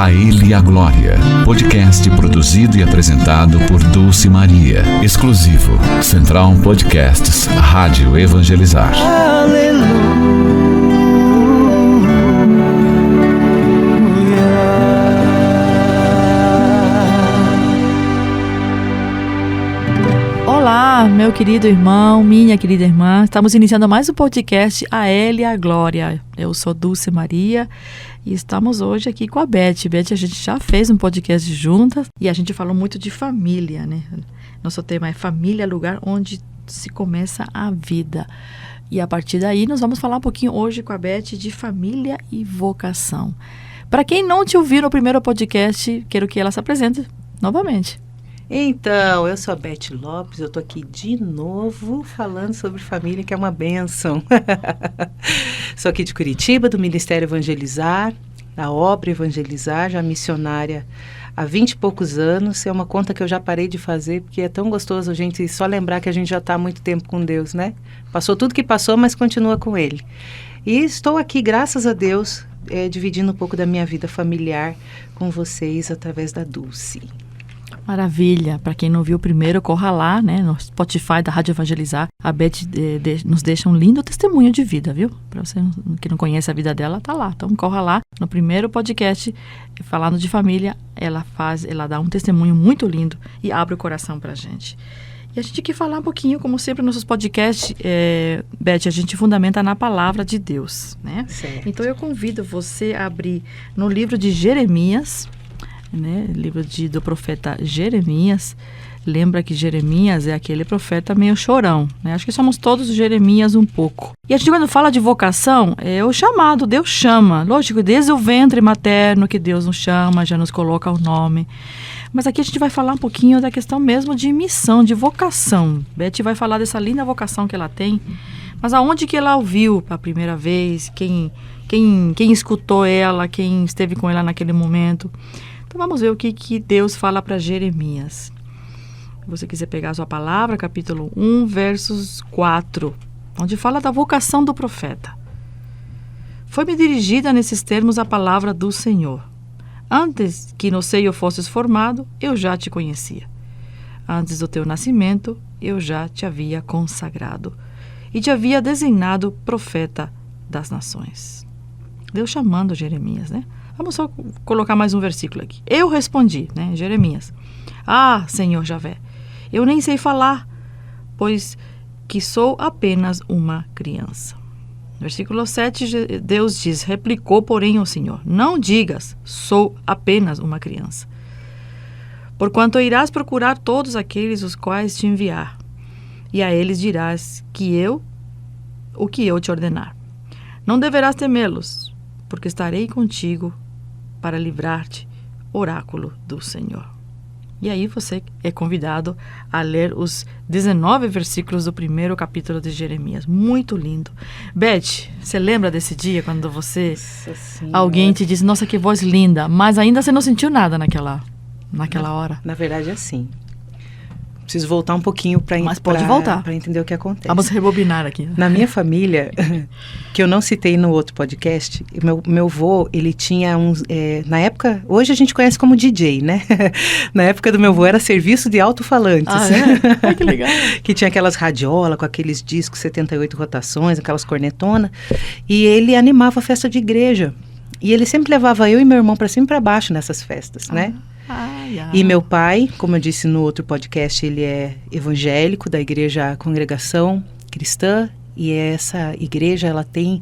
A Ele a Glória, podcast produzido e apresentado por Dulce Maria, exclusivo, Central Podcasts, Rádio Evangelizar. Olá, meu querido irmão, minha querida irmã. Estamos iniciando mais um podcast A Ele a Glória. Eu sou Dulce Maria e estamos hoje aqui com a Beth. Beth, a gente já fez um podcast juntas e a gente falou muito de família, né? Nosso tema é família, lugar onde se começa a vida. E a partir daí nós vamos falar um pouquinho hoje com a Beth de família e vocação. Para quem não te ouviu no primeiro podcast, quero que ela se apresente novamente. Então, eu sou a Beth Lopes, eu tô aqui de novo falando sobre família, que é uma bênção. Sou aqui de Curitiba, do Ministério Evangelizar, da obra Evangelizar, já missionária há 20 e poucos anos. É uma conta que eu já parei de fazer, porque é tão gostoso a gente só lembrar que a gente já está há muito tempo com Deus, né? Passou tudo que passou, mas continua com Ele. E estou aqui, graças a Deus, dividindo um pouco da minha vida familiar com vocês através da Dulce. Maravilha. Para quem não viu o primeiro, corra lá, né, no Spotify da Rádio Evangelizar. A Beth nos deixa um lindo testemunho de vida, viu? Para você que não conhece a vida dela, tá lá. Então corra lá. No primeiro podcast, falando de família, ela dá um testemunho muito lindo e abre o coração pra gente. E a gente quer falar um pouquinho, como sempre, nos nossos podcasts, Beth, a gente fundamenta na palavra de Deus, né? Certo. Então eu convido você a abrir no livro de Jeremias, né, livro do profeta Jeremias. Lembra que Jeremias é aquele profeta meio chorão, né? Acho que somos todos Jeremias um pouco. E a gente, quando fala de vocação, é o chamado, Deus chama. Lógico, desde o ventre materno que Deus nos chama, já nos coloca o nome. Mas aqui a gente vai falar um pouquinho da questão mesmo de missão, de vocação. Beth vai falar dessa linda vocação que ela tem, mas aonde que ela ouviu a primeira vez, quem escutou ela, quem esteve com ela naquele momento. Então vamos ver o que Deus fala para Jeremias. Se você quiser pegar a sua palavra, capítulo 1, versos 4, onde fala da vocação do profeta. Foi-me dirigida nesses termos a palavra do Senhor. Antes que no seio fosses formado, eu já te conhecia. Antes do teu nascimento, eu já te havia consagrado e te havia designado profeta das nações. Deus chamando Jeremias, né? Vamos só colocar mais um versículo aqui. Eu respondi, né, Jeremias. Ah, Senhor Javé, eu nem sei falar, pois que sou apenas uma criança. Versículo 7, Deus diz, replicou, porém, o Senhor, não digas, sou apenas uma criança. Porquanto irás procurar todos aqueles os quais te enviar, e a eles dirás o que eu te ordenar. Não deverás temê-los, porque estarei contigo para livrar-te, oráculo do Senhor. E aí você é convidado a ler os 19 versículos do primeiro capítulo de Jeremias. Muito lindo. Beth, você lembra desse dia quando alguém te disse, nossa, que voz linda, mas ainda você não sentiu nada naquela hora? Na verdade é assim. Preciso voltar um pouquinho para entender o que acontece. Vamos rebobinar aqui. Na minha família, que eu não citei no outro podcast, meu avô, ele tinha uns... na época, hoje a gente conhece como DJ, né? Na época do meu avô era serviço de alto-falantes. Ah, é? Ai, que legal. Que tinha aquelas radiolas com aqueles discos 78 rotações, aquelas cornetonas. E ele animava a festa de igreja. E ele sempre levava eu e meu irmão para cima e para baixo nessas festas, né? E meu pai, como eu disse no outro podcast, ele é evangélico da igreja Congregação Cristã, e essa igreja ela tem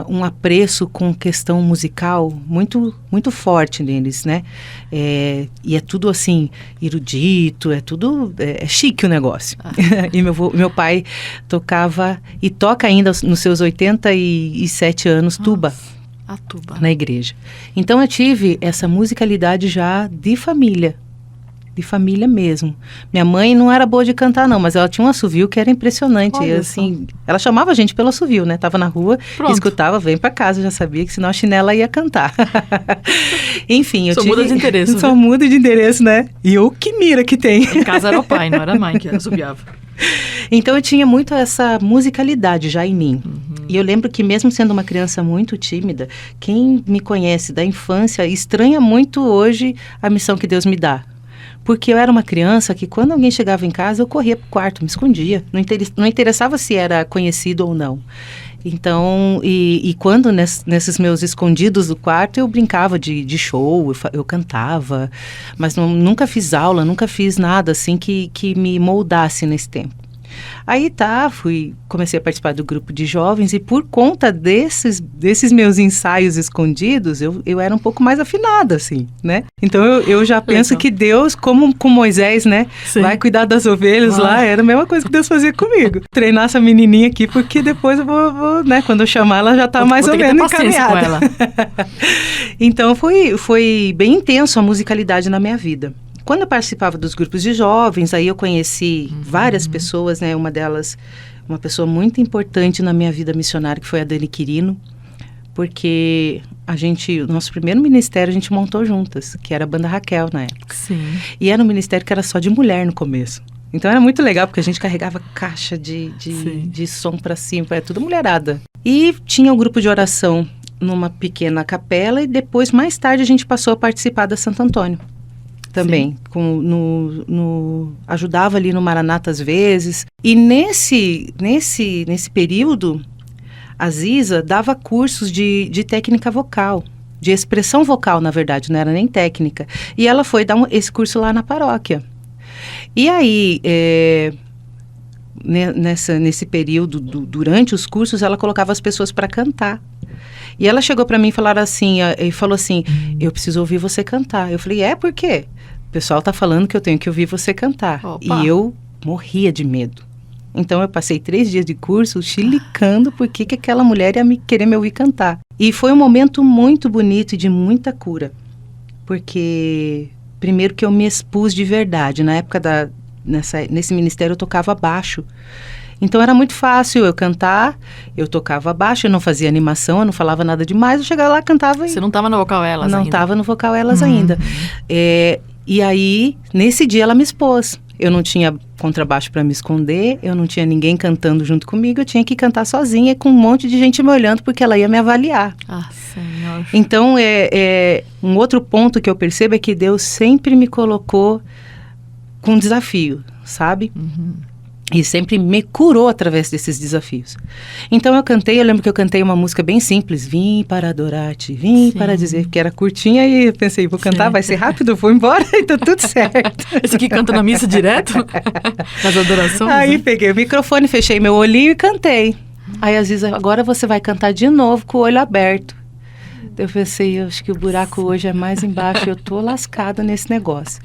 um apreço com questão musical muito, muito forte neles, né? E é tudo assim, erudito, é chique o negócio. E meu pai tocava e toca ainda nos seus 87 anos tuba. A tuba. Na igreja. Então eu tive essa musicalidade já de família mesmo. Minha mãe não era boa de cantar não, mas ela tinha um assovio que era impressionante. Olha, assim, ela chamava a gente pelo assovio, né? Tava na rua, escutava, vem pra casa, já sabia que senão a chinela ia cantar. Enfim, eu muda de endereço. Só muda de endereço, né? E o que mira que tem. Em casa era o pai, não era a mãe que assobiava. Então eu tinha muito essa musicalidade já em mim. E eu lembro que mesmo sendo uma criança muito tímida, quem me conhece da infância estranha muito hoje a missão que Deus me dá. Porque eu era uma criança que quando alguém chegava em casa, eu corria pro quarto, me escondia. Não interessava se era conhecido ou não. Então, e quando nesses meus escondidos do quarto, eu brincava de show, eu cantava, mas nunca fiz aula, nunca fiz nada assim que me moldasse nesse tempo. Aí comecei a participar do grupo de jovens e por conta desses meus ensaios escondidos, eu era um pouco mais afinada, assim, né? Então eu já penso que Deus, como com Moisés, né? Sim. Vai cuidar das ovelhas lá, era a mesma coisa que Deus fazia comigo. Treinar essa menininha aqui, porque depois eu vou né? Quando eu chamar, ela já tá mais ou menos encaminhada. Com ela. Então foi bem intenso a musicalidade na minha vida. Quando eu participava dos grupos de jovens, aí eu conheci várias pessoas, né? Uma delas, uma pessoa muito importante na minha vida missionária, que foi a Dani Quirino, porque o nosso primeiro ministério a gente montou juntas, que era a Banda Raquel na época. Sim. E era um ministério que era só de mulher no começo. Então era muito legal, porque a gente carregava caixa de som pra cima, era tudo mulherada. E tinha um grupo de oração numa pequena capela e depois, mais tarde, a gente passou a participar da Santo Antônio. Também, ajudava ali no Maranata às vezes. E nesse período, a Ziza dava cursos de técnica vocal, de expressão vocal, na verdade, não era nem técnica. E ela foi dar esse curso lá na paróquia. E aí, nesse período, durante os cursos, ela colocava as pessoas para cantar. E ela chegou para mim e falou assim, eu preciso ouvir você cantar. Eu falei, por quê? O pessoal tá falando que eu tenho que ouvir você cantar. Opa. E eu morria de medo. Então eu passei 3 dias de curso chilicando porque aquela mulher ia querer me ouvir cantar. E foi um momento muito bonito e de muita cura. Porque, primeiro que eu me expus de verdade. Na época nesse ministério eu tocava baixo. Então era muito fácil eu cantar, eu tocava baixo, eu não fazia animação, eu não falava nada demais, eu chegava lá, cantava. Você não estava no Vocal Elas ainda? Não estava no Vocal Elas ainda. E aí, nesse dia ela me expôs. Eu não tinha contrabaixo para me esconder, eu não tinha ninguém cantando junto comigo, eu tinha que cantar sozinha com um monte de gente me olhando porque ela ia me avaliar. Ah, Senhor. Então, um outro ponto que eu percebo é que Deus sempre me colocou com desafio, sabe? E sempre me curou através desses desafios. Então eu lembro que eu cantei uma música bem simples, vim para adorar-te, vim para dizer, porque era curtinha e eu pensei, vou cantar, vai ser rápido, vou embora e tá tudo certo. Esse aqui canta na missa direto? Nas adorações? Aí peguei o microfone, fechei meu olhinho e cantei. Aí às vezes, agora você vai cantar de novo com o olho aberto. Eu pensei, acho que o buraco hoje é mais embaixo, eu tô lascada nesse negócio.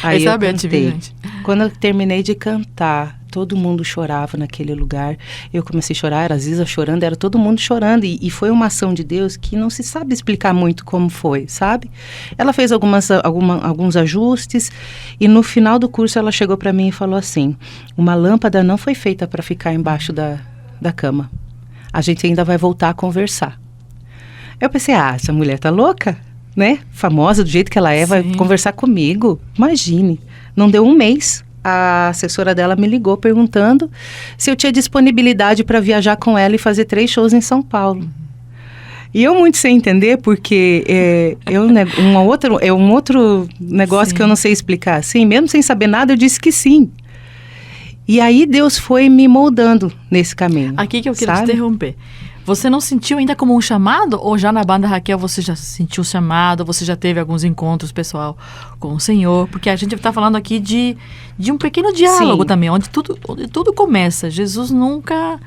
Aí eu cantei. Quando eu terminei de cantar, todo mundo chorava naquele lugar. Eu comecei a chorar, era a Ziza chorando, era todo mundo chorando. E foi uma ação de Deus que não se sabe explicar muito como foi, sabe? Ela fez alguns ajustes e no final do curso ela chegou para mim e falou assim, uma lâmpada não foi feita para ficar embaixo da cama. A gente ainda vai voltar a conversar. Eu pensei, essa mulher tá louca, né? Famosa do jeito que ela é, vai conversar comigo. Imagine. Não deu um mês, a assessora dela me ligou perguntando se eu tinha disponibilidade para viajar com ela e fazer 3 shows em São Paulo. E eu muito sem entender, porque é um outro negócio que eu não sei explicar. Assim, mesmo sem saber nada, eu disse que sim. E aí Deus foi me moldando nesse caminho. Aqui que eu quero te interromper. Você não sentiu ainda como um chamado? Ou já na Banda Raquel você já sentiu o chamado? Você já teve alguns encontros, pessoal, com o Senhor? Porque a gente está falando aqui de um pequeno diálogo também, onde tudo começa. Jesus nunca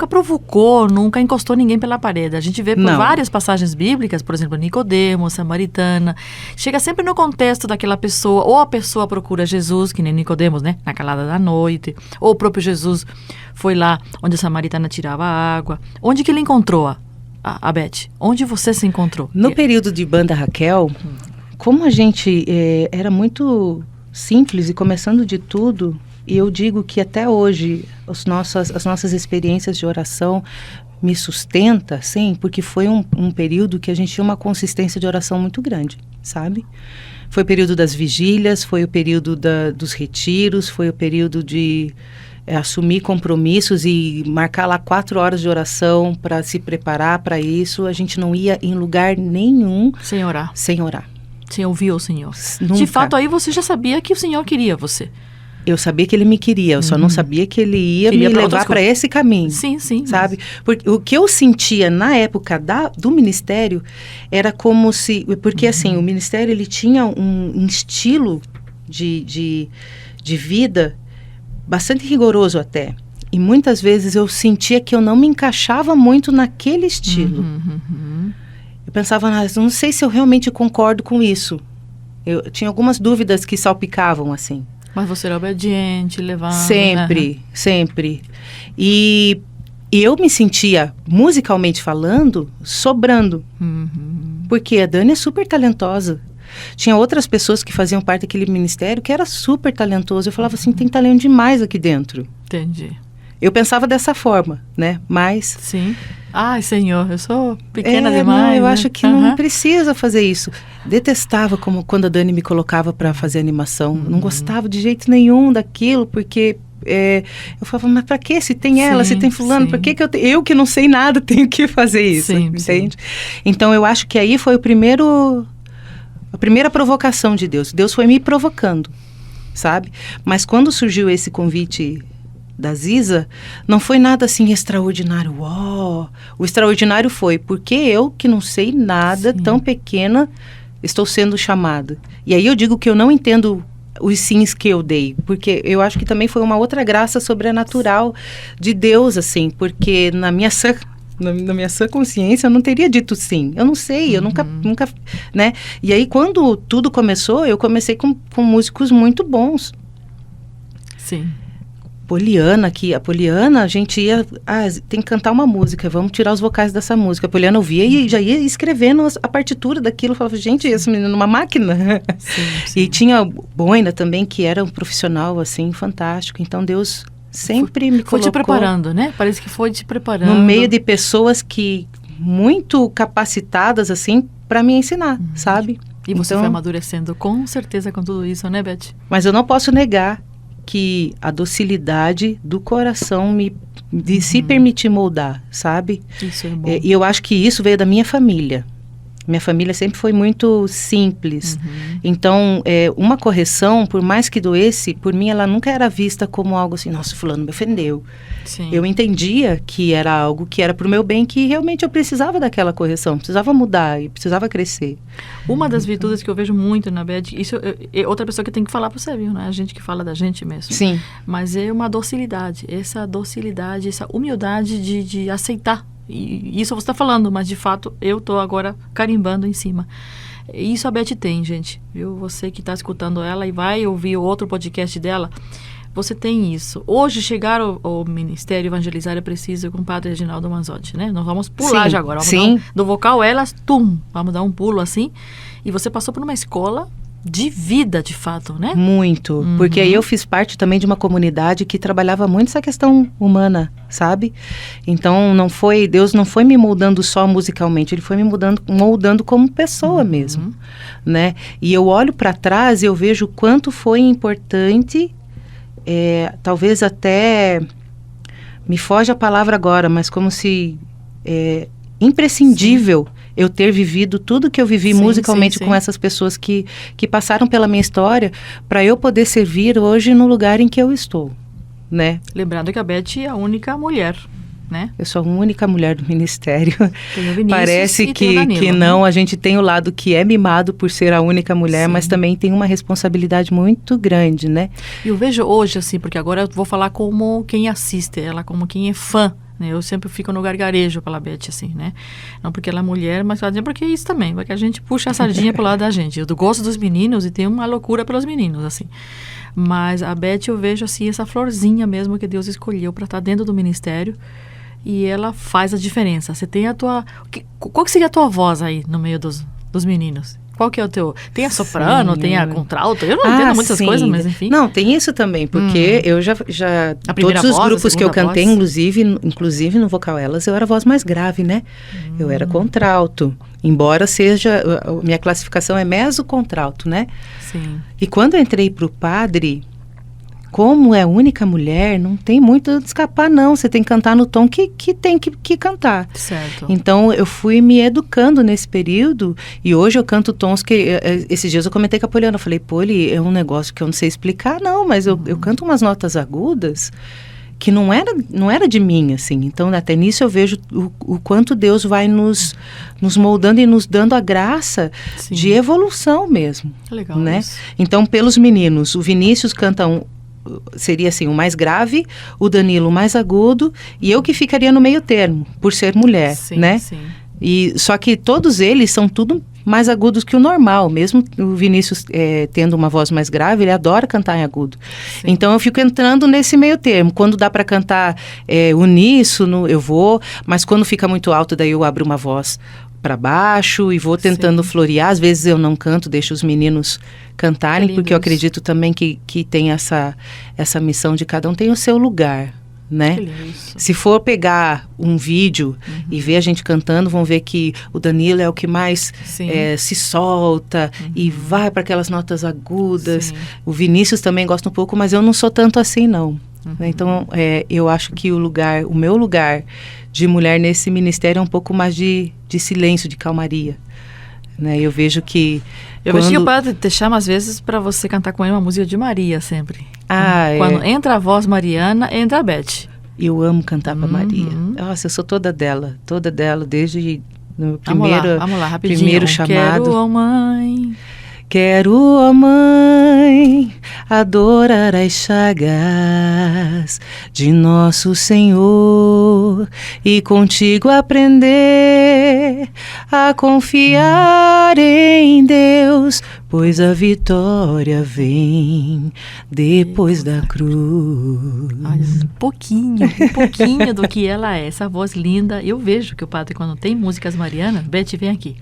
provocou, nunca encostou ninguém pela parede. A gente vê por várias passagens bíblicas, por exemplo, Nicodemo, Samaritana. Chega sempre no contexto daquela pessoa, ou a pessoa procura Jesus, que nem Nicodemos, né? Na calada da noite. Ou o próprio Jesus foi lá onde a Samaritana tirava água. Onde que ele encontrou a Beth? Onde você se encontrou? No período de Banda Raquel, como a gente era muito simples e começando de tudo... E eu digo que até hoje as nossas experiências de oração me sustenta, sim, porque foi um período que a gente tinha uma consistência de oração muito grande, sabe? Foi o período das vigílias, foi o período dos retiros, foi o período de assumir compromissos e marcar lá 4 horas de oração para se preparar para isso, a gente não ia em lugar nenhum sem orar. Sem orar. Sem ouvir o Senhor. Nunca. De fato, aí você já sabia que o Senhor queria você. Eu sabia que ele me queria, eu só não sabia que ele ia me levar para esse caminho. Sim, sim. Sabe? Porque o que eu sentia na época do ministério era como se... Porque, assim, o ministério, ele tinha um estilo de vida bastante rigoroso até. E muitas vezes eu sentia que eu não me encaixava muito naquele estilo. Eu pensava, não sei se eu realmente concordo com isso. Eu tinha algumas dúvidas que salpicavam, assim. Mas você era obediente, levando... Sempre, sempre. E eu me sentia, musicalmente falando, sobrando. Porque a Dani é super talentosa. Tinha outras pessoas que faziam parte daquele ministério que era super talentoso. Eu falava assim, tem talento demais aqui dentro. Entendi. Eu pensava dessa forma, né? Mas... Sim. Ai, Senhor, eu sou pequena demais. Não, eu né? acho que não precisa fazer isso. Detestava como quando a Dani me colocava para fazer animação. Não gostava de jeito nenhum daquilo, porque eu falava, mas para que? Se tem ela, se tem fulano, por que eu que não sei nada tenho que fazer isso? Sim, entende? Então eu acho que aí foi a primeira provocação de Deus. Deus foi me provocando, sabe? Mas quando surgiu esse convite da Ziza, não foi nada assim extraordinário. Uau! O extraordinário foi porque eu, que não sei nada, tão pequena, estou sendo chamada. E aí eu digo que eu não entendo os sims que eu dei, porque eu acho que também foi uma outra graça sobrenatural de Deus, assim, porque na minha sã consciência eu não teria dito sim. Eu não sei, eu nunca, né? E aí quando tudo começou, eu comecei com músicos muito bons. Sim. Poliana, a Poliana, a gente ia, tem que cantar uma música, vamos tirar os vocais dessa música. A Poliana ouvia e já ia escrevendo a partitura daquilo, falava, gente, esse menino numa máquina. Sim. E tinha o Boina também, que era um profissional, assim, fantástico. Então, Deus sempre me colocou... Foi te preparando, né? Parece que foi te preparando. No meio de pessoas que, muito capacitadas, assim, para me ensinar, sabe? E você foi amadurecendo, com certeza, com tudo isso, né, Beth? Mas eu não posso negar que a docilidade do coração de se permitir moldar, sabe? Isso é bom. E eu acho que isso veio da minha família. Minha família sempre foi muito simples. Então, uma correção, por mais que doesse, por mim ela nunca era vista como algo assim, nossa, fulano me ofendeu. Sim. Eu entendia que era algo que era pro meu bem, que realmente eu precisava daquela correção, precisava mudar e precisava crescer. Uma das virtudes que eu vejo muito na Beth, isso é outra pessoa que tem que falar para você, viu? Não é a gente que fala da gente mesmo. Sim. Mas é uma docilidade, essa humildade de aceitar. E isso você está falando, mas de fato eu estou agora carimbando em cima. Isso a Beth tem, gente. Viu? Você que está escutando ela e vai ouvir o outro podcast dela, você tem isso. Hoje chegar ao Ministério Evangelizar é preciso com o Padre Reginaldo Manzotti, né? Nós vamos pular já agora. Vamos do vocal elas, vamos dar um pulo assim. E você passou por uma escola de vida, de fato, né? Muito, porque aí eu fiz parte também de uma comunidade que trabalhava muito essa questão humana, sabe? Então Deus não foi me moldando só musicalmente, ele foi me moldando como pessoa mesmo, né? E eu olho para trás e eu vejo o quanto foi importante, talvez até, me foge a palavra agora, mas como se imprescindível eu ter vivido tudo que eu vivi musicalmente com essas pessoas que passaram pela minha história, para eu poder servir hoje no lugar em que eu estou, né? Lembrando que a Beth é a única mulher, né? Eu sou a única mulher do ministério. Tem o Vinícius Parece e tem o Danilo, que não, a gente tem o lado que é mimado por ser a única mulher, mas também tem uma responsabilidade muito grande, né? Eu vejo hoje, assim, porque agora eu vou falar como quem assiste ela, como quem é fã. Eu sempre fico no gargarejo pela Beth, assim, né? Não porque ela é mulher, mas porque isso também, porque a gente puxa a sardinha pro lado da gente. Eu gosto dos meninos e tenho uma loucura pelos meninos, assim. Mas a Beth, eu vejo, assim, essa florzinha mesmo que Deus escolheu para estar dentro do ministério e ela faz a diferença. Você tem a tua... Qual que seria a tua voz aí no meio dos meninos? Qual que é o teu... Tem a soprano, tem a contralto? Eu não entendo muitas coisas, mas enfim. Não, tem isso também, porque eu já todos os grupos que eu cantei, inclusive no Vocal Elas, eu era a voz mais grave, né? Eu era contralto, embora seja... Minha classificação é meso-contralto, né? Sim. E quando eu entrei pro padre, como é única mulher, não tem muito de escapar, não. Você tem que cantar no tom que tem que cantar. Certo. Então, eu fui me educando nesse período e hoje eu canto tons que... Esses dias eu comentei com a Poliana, eu falei, Poli, é um negócio que eu não sei explicar, não, mas eu canto umas notas agudas que não era de mim, assim. Então, até nisso eu vejo o quanto Deus vai nos moldando e nos dando a graça Sim. de evolução mesmo. Legal, né? isso. Então, pelos meninos, o Vinícius canta seria assim, o mais grave, o Danilo o mais agudo, e eu que ficaria no meio termo, por ser mulher, Sim, né? sim. E, só que todos eles são tudo mais agudos que o normal, mesmo o Vinícius tendo uma voz mais grave, ele adora cantar em agudo. Sim. Então eu fico entrando nesse meio termo. Quando dá para cantar uníssono, eu vou, mas quando fica muito alto, daí eu abro uma voz para baixo e vou tentando florear. Às vezes eu não canto, deixo os meninos cantarem, porque eu acredito também que tem essa missão de cada um tem o seu lugar, né? Se for pegar um vídeo e ver a gente cantando, vão ver que o Danilo é o que mais se solta e vai para aquelas notas agudas. Sim. O Vinícius também gosta um pouco, mas eu não sou tanto assim, não. Então, eu acho que o meu lugar de mulher nesse ministério é um pouco mais de silêncio, de calmaria. Né? Eu vejo que... vejo que o padre te chama, às vezes, para você cantar com ele uma música de Maria, sempre. Quando entra a voz mariana, entra a Beth. Eu amo cantar para Maria. Nossa, eu sou toda dela, desde o meu vamos lá, rapidinho. Primeiro chamado. Quero, ó mãe... Quero, ó mãe, adorar as chagas de nosso Senhor e contigo aprender a confiar em Deus, pois a vitória vem depois da cruz. Olha, um pouquinho do que ela é, essa voz linda. Eu vejo que o padre, quando tem músicas marianas, Beth, vem aqui.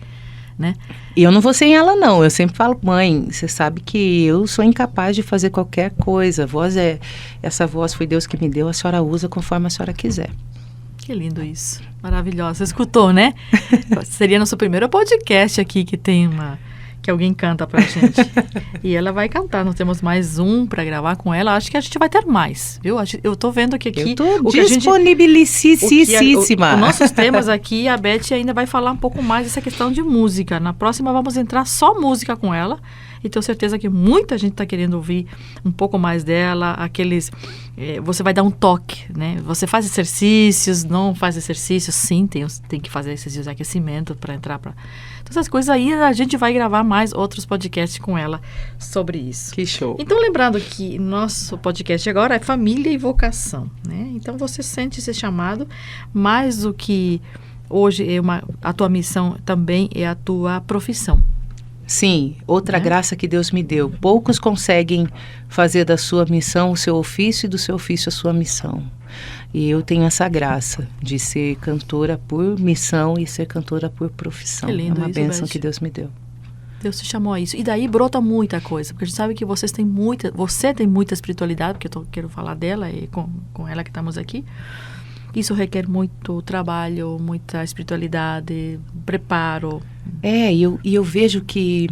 Né? E eu não vou sem ela, não. Eu sempre falo, mãe, você sabe que eu sou incapaz de fazer qualquer coisa. Essa voz foi Deus que me deu, a senhora usa conforme a senhora quiser. Que lindo isso. Maravilhosa. Você escutou, né? Seria nosso primeiro podcast aqui que alguém canta pra gente. E ela vai cantar. Nós temos mais um pra gravar com ela. Acho que a gente vai ter mais, viu? Eu tô vendo que aqui... Eu tô disponibilicíssima. Os nossos temas aqui, a Beth ainda vai falar um pouco mais dessa questão de música. Na próxima vamos entrar só música com ela. E tenho certeza que muita gente está querendo ouvir um pouco mais dela. Você vai dar um toque, né? Você faz exercícios, não faz exercícios? Sim, tem que fazer exercícios de aquecimento para entrar para... Então, essas coisas aí, a gente vai gravar mais outros podcasts com ela sobre isso. Que show. Então, lembrando que nosso podcast agora é família e vocação, né? Então, você sente esse chamado, mais do que hoje a tua missão também é a tua profissão. Sim, outra graça que Deus me deu. Poucos conseguem fazer da sua missão o seu ofício e do seu ofício a sua missão. E eu tenho essa graça de ser cantora por missão e ser cantora por profissão. Que lindo, é uma isso, bênção Beth. que Deus me deu. Deus te chamou a isso. E daí brota muita coisa, porque a gente sabe que você tem muita espiritualidade, porque eu quero falar dela e com ela que estamos aqui. Isso requer muito trabalho, muita espiritualidade, preparo. E eu vejo que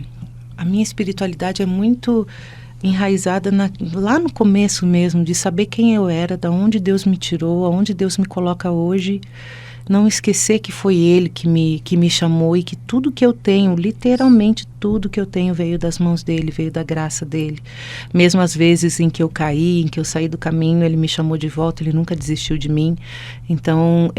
a minha espiritualidade é muito enraizada lá no começo mesmo, de saber quem eu era, de onde Deus me tirou, aonde Deus me coloca hoje. Não esquecer que foi Ele que me chamou e que tudo que eu tenho, literalmente tudo que eu tenho veio das mãos dEle, veio da graça dEle. Mesmo as vezes em que eu caí, em que eu saí do caminho, Ele me chamou de volta, Ele nunca desistiu de mim. Então,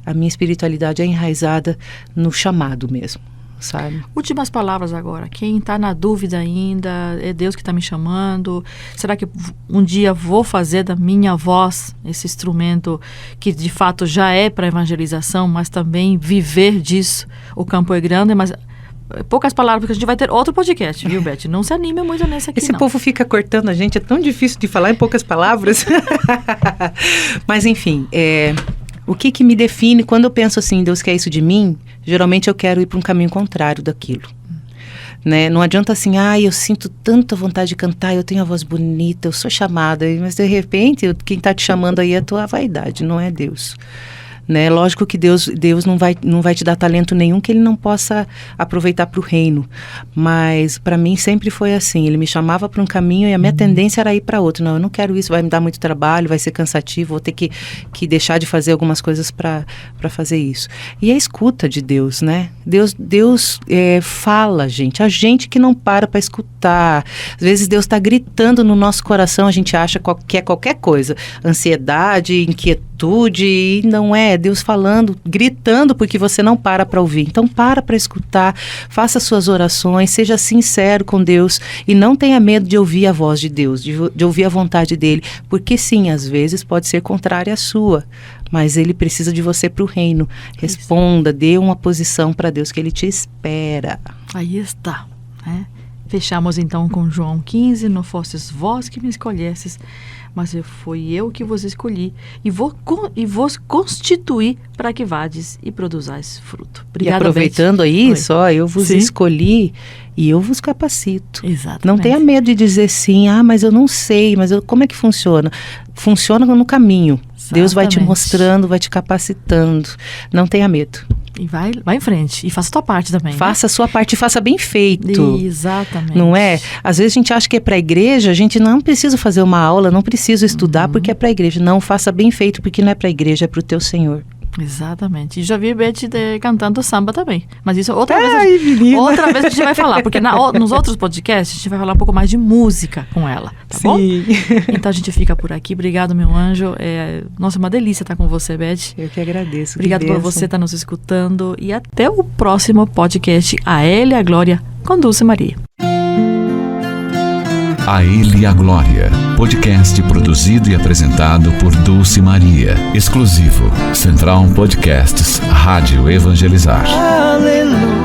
a minha espiritualidade é enraizada no chamado mesmo, sabe? Últimas palavras agora. Quem está na dúvida ainda, é Deus que está me chamando? Será que um dia vou fazer da minha voz esse instrumento que de fato já é para evangelização, mas também viver disso? O campo é grande, mas poucas palavras, porque a gente vai ter outro podcast, viu, Beth? Não se anime muito nessa aqui, Esse povo fica cortando a gente, é tão difícil de falar em poucas palavras. Mas enfim, o que me define, quando eu penso assim, Deus quer isso de mim, geralmente eu quero ir para um caminho contrário daquilo. Né? Não adianta assim, eu sinto tanta vontade de cantar, eu tenho a voz bonita, eu sou chamada, mas de repente quem está te chamando aí é a tua vaidade, não é Deus. né? Lógico que Deus não vai te dar talento nenhum que Ele não possa aproveitar para o reino, mas para mim sempre foi assim, Ele me chamava para um caminho e a minha tendência era ir para outro. Não, eu não quero isso, vai me dar muito trabalho, vai ser cansativo, vou ter que deixar de fazer algumas coisas para fazer isso. E a escuta de Deus, né? Deus fala, gente, a gente que não para escutar. Às vezes Deus está gritando no nosso coração, a gente acha que é qualquer coisa, ansiedade, inquietude, e não é. Deus falando, gritando, porque você não para ouvir. Então para escutar, faça suas orações, seja sincero com Deus e não tenha medo de ouvir a voz de Deus, de ouvir a vontade dele, porque sim, às vezes pode ser contrária à sua, mas Ele precisa de você para o reino. Responda, dê uma posição para Deus que Ele te espera. Aí está, né? Fechamos então com João 15, não fostes vós que me escolhestes, mas foi eu que vos escolhi e vos constituí para que vades e produzais fruto. Obrigada, e aproveitando Beth. aí, só eu vos escolhi e eu vos capacito. Exatamente. Não tenha medo de dizer sim, mas eu não sei, como é que funciona? Funciona no caminho. Exatamente. Deus vai te mostrando, vai te capacitando. Não tenha medo. E vai em frente. E faça a tua parte também. Faça a sua parte e faça bem feito. Exatamente. Não é? Às vezes a gente acha que é para a igreja, a gente não precisa fazer uma aula, não precisa estudar porque é para a igreja. Não, faça bem feito porque não é para a igreja, é para o teu Senhor. Exatamente. E já vi Beth cantando samba também. Mas isso outra vez a gente vai falar. Porque nos outros podcasts a gente vai falar um pouco mais de música com ela. Tá bom? Então a gente fica por aqui. Obrigado, meu anjo. Nossa, uma delícia estar com você, Beth. Eu que agradeço. Obrigado por você estar nos escutando. E até o próximo podcast. A Ele a Glória com Dulce Maria. A Ele a Glória, podcast produzido e apresentado por Dulce Maria, exclusivo, Central Podcasts, Rádio Evangelizar. Aleluia.